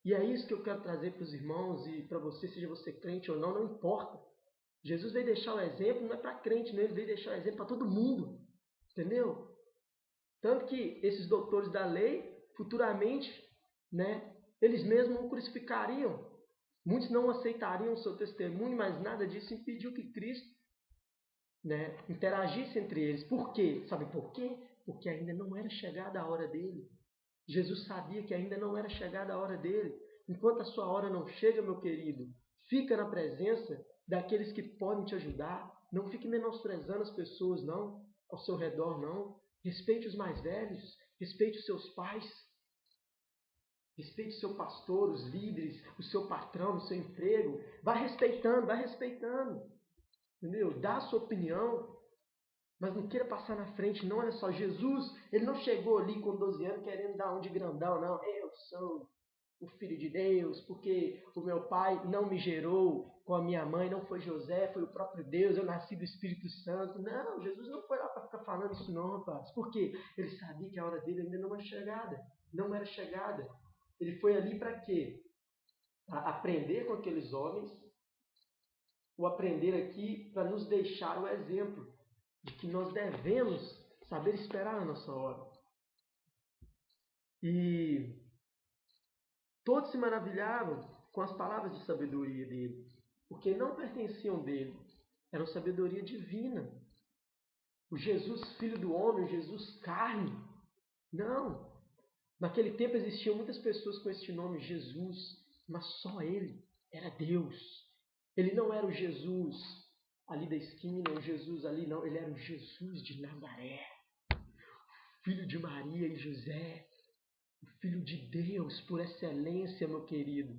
E é isso que eu quero trazer para os irmãos e para você, seja você crente ou não, não importa. Jesus veio deixar o exemplo, não é para crente, não, ele veio deixar o exemplo para todo mundo. Entendeu? Tanto que esses doutores da lei, futuramente, né, eles mesmos o crucificariam. Muitos não aceitariam o seu testemunho, mas nada disso impediu que Cristo, né, interagisse entre eles. Por quê? Sabe por quê? Porque ainda não era chegada a hora dele. Jesus sabia que ainda não era chegada a hora dele. Enquanto a sua hora não chega, meu querido, fica na presença daqueles que podem te ajudar. Não fique menosprezando as pessoas, não, ao seu redor, não. Respeite os mais velhos, respeite os seus pais, respeite o seu pastor, os líderes, o seu patrão, o seu emprego. Vá respeitando, entendeu? Dá a sua opinião, mas não queira passar na frente, não. Olha só, Jesus, ele não chegou ali com 12 anos querendo dar um de grandão, não. Eu sou o Filho de Deus, porque o meu pai não me gerou com a minha mãe, não foi José, foi o próprio Deus, eu nasci do Espírito Santo. Não, Jesus não foi lá para ficar falando isso não, rapaz. Por quê? Ele sabia que a hora dele ainda não era chegada. Não era chegada. Ele foi ali para quê? Para aprender com aqueles homens, o aprender aqui para nos deixar o exemplo de que nós devemos saber esperar a nossa hora. E todos se maravilhavam com as palavras de sabedoria dele, porque não pertenciam dele, eram sabedoria divina. O Jesus, filho do homem, o Jesus carne. Não. Naquele tempo existiam muitas pessoas com este nome, Jesus, mas só ele era Deus. Ele não era o Jesus ali da esquina, o Jesus ali, não. Ele era o Jesus de Nazaré, filho de Maria e José, o Filho de Deus por excelência, meu querido.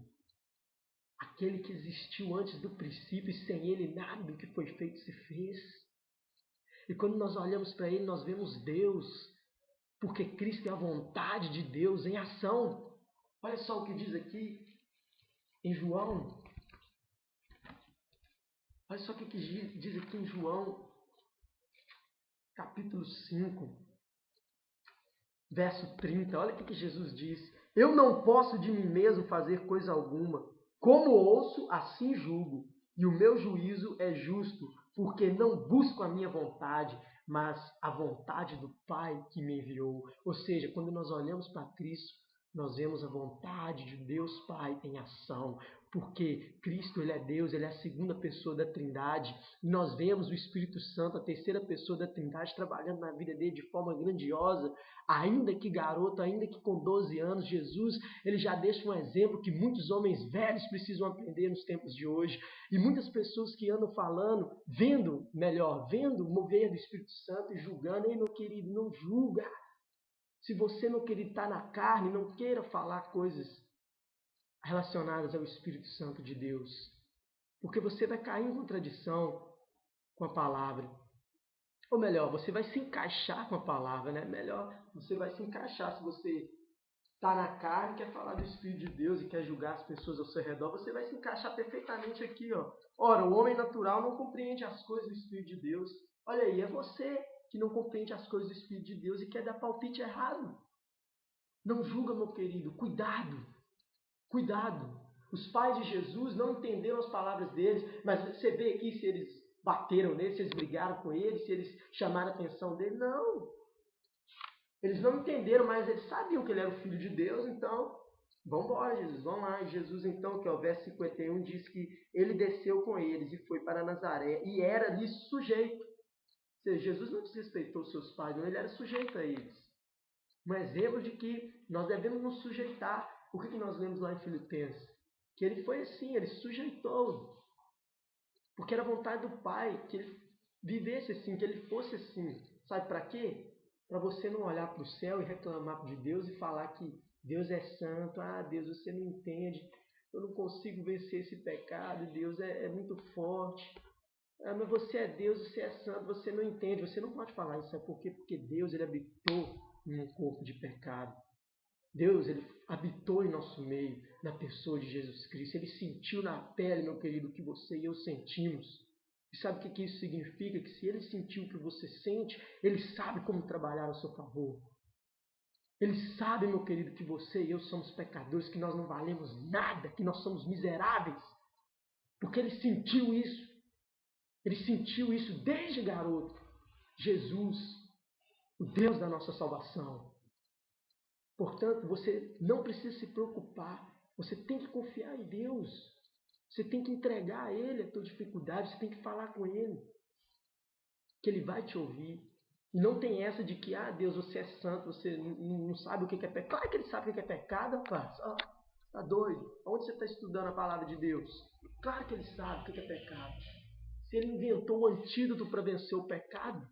Aquele que existiu antes do princípio e sem ele nada do que foi feito se fez. E quando nós olhamos para ele, nós vemos Deus, porque Cristo é a vontade de Deus em ação. Olha só o que diz aqui em João. Olha só o que diz aqui em João, capítulo 5, verso 30. Olha o que Jesus diz. Eu não posso de mim mesmo fazer coisa alguma. Como ouço, assim julgo. E o meu juízo é justo, porque não busco a minha vontade, mas a vontade do Pai que me enviou. Ou seja, quando nós olhamos para Cristo, nós vemos a vontade de Deus Pai em ação. Porque Cristo, ele é Deus, ele é a segunda pessoa da Trindade. E nós vemos o Espírito Santo, a terceira pessoa da Trindade, trabalhando na vida dele de forma grandiosa. Ainda que garoto, ainda que com 12 anos, Jesus, ele já deixa um exemplo que muitos homens velhos precisam aprender nos tempos de hoje. E muitas pessoas que andam falando, vendo o mover do Espírito Santo e julgando. Ei, meu querido, não julga. Se você, meu querido, está na carne, não queira falar coisas relacionadas ao Espírito Santo de Deus. Porque você vai cair em contradição com a palavra. Ou melhor, você vai se encaixar com a palavra, né? Melhor, você vai se encaixar. Se você está na carne, quer falar do Espírito de Deus e quer julgar as pessoas ao seu redor, você vai se encaixar perfeitamente aqui, ó. Ora, o homem natural não compreende as coisas do Espírito de Deus. Olha aí, é você que não compreende as coisas do Espírito de Deus e quer dar palpite errado. Não julga, meu querido. Cuidado. Cuidado. Os pais de Jesus não entenderam as palavras deles, mas você vê aqui se eles bateram nele, se eles brigaram com ele, se eles chamaram a atenção dele. Não. Eles não entenderam, mas eles sabiam que ele era o Filho de Deus, então, vamos embora, Jesus, vamos lá. E Jesus, então, que é o verso 51, diz que ele desceu com eles e foi para Nazaré, e era ali sujeito. Ou seja, Jesus não desrespeitou seus pais, não, ele era sujeito a eles. Um exemplo de que nós devemos nos sujeitar. O que nós lemos lá em Filipenses? Que ele foi assim, ele sujeitou. Porque era a vontade do Pai que ele vivesse assim, que ele fosse assim. Sabe para quê? Para você não olhar para o céu e reclamar de Deus e falar que Deus é santo. Ah, Deus, você não entende. Eu não consigo vencer esse pecado. Deus é muito forte. Ah, mas você é Deus, você é santo, você não entende. Você não pode falar isso. Sabe por quê? Porque Deus, ele habitou em um corpo de pecado. Deus, ele habitou em nosso meio, na pessoa de Jesus Cristo. Ele sentiu na pele, meu querido, o que você e eu sentimos. E sabe o que isso significa? Que se ele sentiu o que você sente, ele sabe como trabalhar a seu favor. Ele sabe, meu querido, que você e eu somos pecadores, que nós não valemos nada, que nós somos miseráveis. Porque ele sentiu isso. Ele sentiu isso desde garoto. Jesus, o Deus da nossa salvação. Portanto, você não precisa se preocupar. Você tem que confiar em Deus. Você tem que entregar a Ele a tua dificuldade. Você tem que falar com Ele. Que Ele vai te ouvir. E não tem essa de que, Deus, você é santo, você não sabe o que é pecado. Claro que Ele sabe o que é pecado, rapaz. Tá doido? Onde você está estudando a palavra de Deus? Claro que Ele sabe o que é pecado. Se Ele inventou um antídoto para vencer o pecado,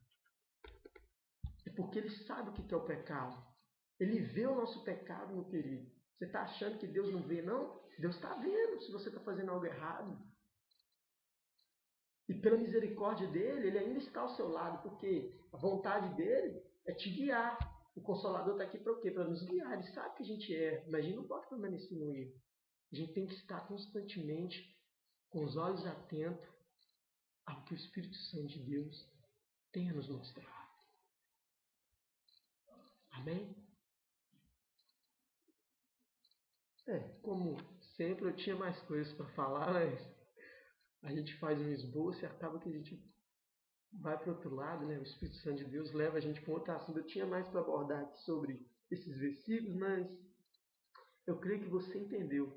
é porque Ele sabe o que é o pecado. Ele vê o nosso pecado, meu querido. Você está achando que Deus não vê, não? Deus está vendo se você está fazendo algo errado. E pela misericórdia dele, ele ainda está ao seu lado, porque a vontade dele é te guiar. O Consolador está aqui para o quê? Para nos guiar. Ele sabe que a gente erra, mas a gente não pode permanecer no erro. A gente tem que estar constantemente com os olhos atentos ao que o Espírito Santo de Deus tem a nos mostrar. Amém? Como sempre, eu tinha mais coisas para falar, mas a gente faz um esboço e acaba que a gente vai para o outro lado, né? O Espírito Santo de Deus leva a gente para outro assunto. Eu tinha mais para abordar aqui sobre esses versículos, mas eu creio que você entendeu,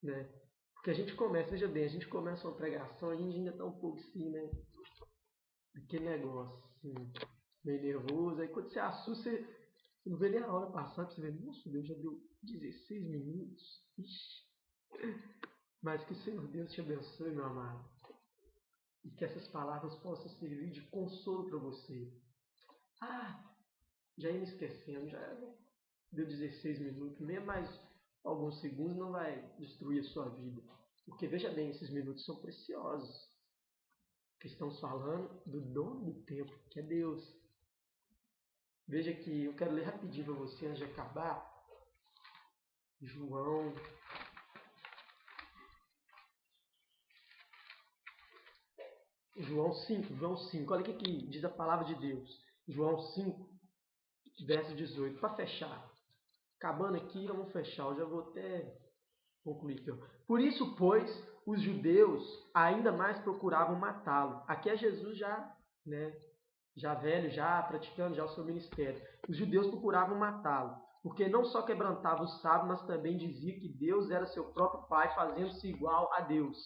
né? Porque a gente começa, veja bem, a gente começa uma pregação, a gente ainda está um pouco assim, né? Aquele negócio, assim, meio nervoso. Aí quando você assusta, você não vê nem a hora passar, você vê, nossa, Deus, já deu 16 minutos. Ixi. Mas que o Senhor Deus te abençoe, meu amado. E que essas palavras possam servir de consolo para você. Já ia me esquecendo, já deu 16 minutos, nem mais alguns segundos não vai destruir a sua vida. Porque veja bem, esses minutos são preciosos. Que estamos falando do dono do tempo, que é Deus. Veja que eu quero ler rapidinho para você antes de acabar. João 5. Olha o que diz a palavra de Deus. João 5, verso 18. Para fechar. Acabando aqui, vamos fechar. Eu já vou até concluir aqui. Por isso, pois, os judeus ainda mais procuravam matá-lo. Aqui é Jesus já velho, já praticando já o seu ministério. Os judeus procuravam matá-lo, porque não só quebrantava o sábado, mas também dizia que Deus era seu próprio Pai, fazendo-se igual a Deus.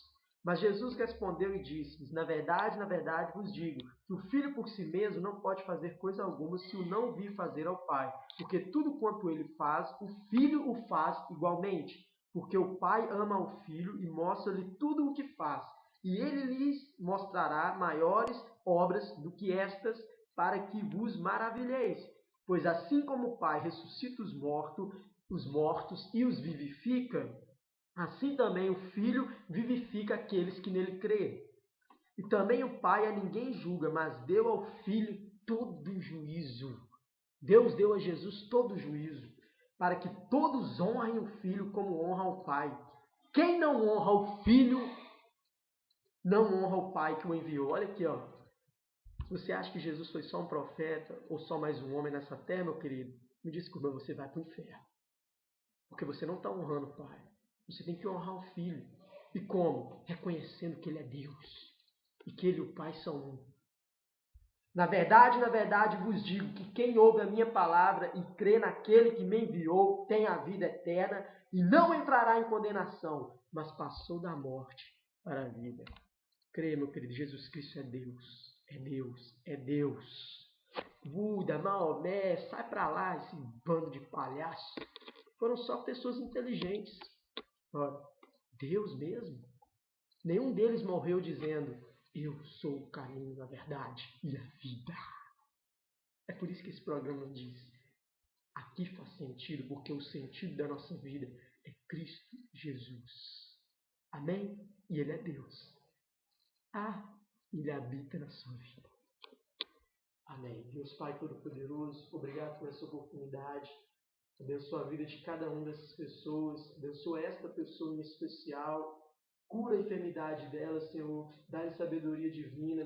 Mas Jesus respondeu e disse-lhes, na verdade, vos digo, que o Filho por si mesmo não pode fazer coisa alguma se o não vir fazer ao Pai, porque tudo quanto ele faz, o Filho o faz igualmente, porque o Pai ama o Filho e mostra-lhe tudo o que faz, e ele lhes mostrará maiores obras do que estas, para que vos maravilheis. Pois assim como o Pai ressuscita os mortos e os vivifica, assim também o Filho vivifica aqueles que nele creem. E também o Pai a ninguém julga, mas deu ao Filho todo o juízo. Deus deu a Jesus todo o juízo, para que todos honrem o Filho como honram o Pai. Quem não honra o Filho, não honra o Pai que o enviou. Olha aqui, ó. Se você acha que Jesus foi só um profeta ou só mais um homem nessa terra, meu querido, me desculpa, você vai para o inferno. Porque você não está honrando o Pai. Você tem que honrar o Filho. E como? Reconhecendo que Ele é Deus. E que Ele e o Pai são um. Na verdade, vos digo que quem ouve a minha palavra e crê naquele que me enviou tem a vida eterna e não entrará em condenação, mas passou da morte para a vida. Creia, meu querido, Jesus Cristo é Deus. É Deus. É Deus. Buda, Maomé, sai para lá, esse bando de palhaços. Foram só pessoas inteligentes. Ora, Deus mesmo. Nenhum deles morreu dizendo, eu sou o caminho, a verdade e a vida. É por isso que esse programa diz, aqui faz sentido, porque o sentido da nossa vida é Cristo Jesus. Amém? E Ele é Deus. Ele habita na sua vida. Amém. Deus Pai Todo-Poderoso, obrigado por essa oportunidade. Abençoa a vida de cada uma dessas pessoas. Abençoa esta pessoa em especial. Cura a enfermidade dela, Senhor. Dá-lhe sabedoria divina.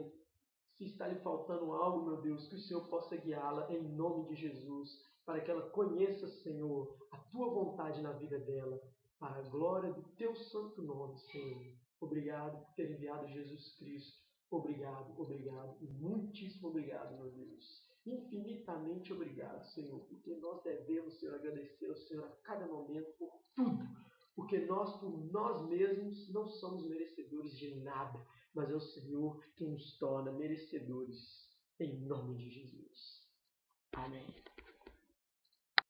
Se está lhe faltando algo, meu Deus, que o Senhor possa guiá-la em nome de Jesus, para que ela conheça, Senhor, a tua vontade na vida dela, para a glória do teu santo nome, Senhor. Obrigado por ter enviado Jesus Cristo. Obrigado, obrigado e muitíssimo obrigado, meu Deus. Infinitamente obrigado, Senhor, porque nós devemos, Senhor, agradecer ao Senhor a cada momento por tudo. Porque nós, por nós mesmos, não somos merecedores de nada, mas é o Senhor quem nos torna merecedores. Em nome de Jesus. Amém.